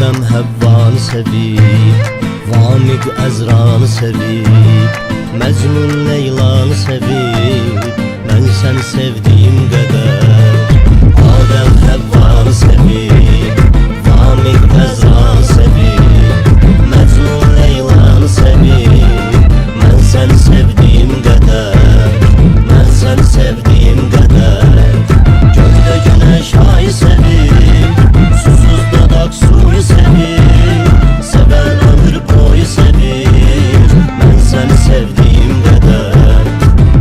Adem Həvvanı sevib, Vamiq Əzranı sevib, Məcnun Leylanı sevib, mən səni sevdiyim qədər. Adem Həvvanı sevib, Vamiq Əzranı sevib, Məcnun Leylanı sevib, mən səni sevdiyim qədər, mən səni sevdiyim qədər. Göydə günəş ayı sevib, susuz dadak suyu sevib, sevən ömür boyu sevir, mən səni sevdiyim qədər.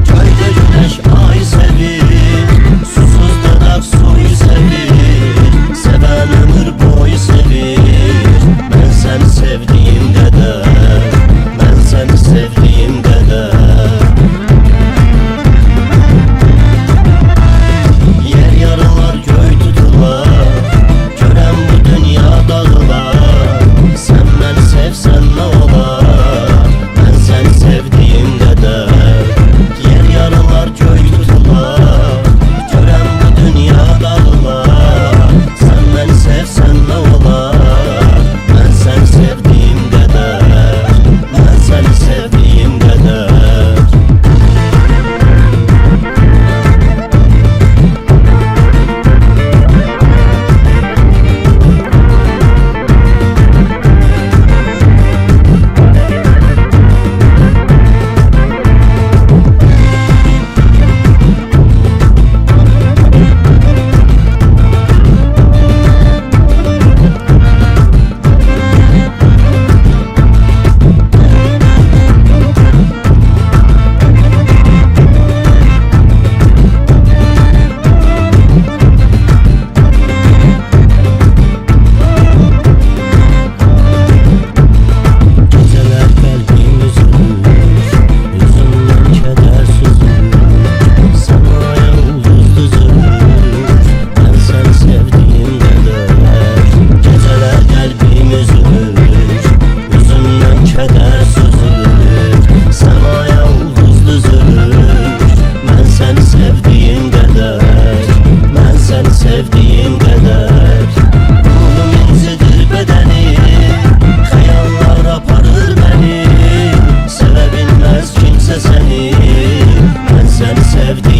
Göydə günəş ayı sevib, susuz dadak suyu sevir, sevən ömür boyu sevir, mən səni sevdiyim qədər, mən səni sevdiyim qədər. Yer yarılar, göy tutular, görən bu dünya dağılar. Sən məni sevsən nə olar, mən səni sevdiyim qədər. Yer yarılar, göy tutular, görən bu dünya dağılar. Sən məni sevsən nə olar, mən səni sevdiyim qədər, mən səni sevdiyim qədər. Sevdiğim qədər ruhum incidir bədəni, xəyallar aparır məni, sevə bilməz kimsə səni, mən səni sevdim.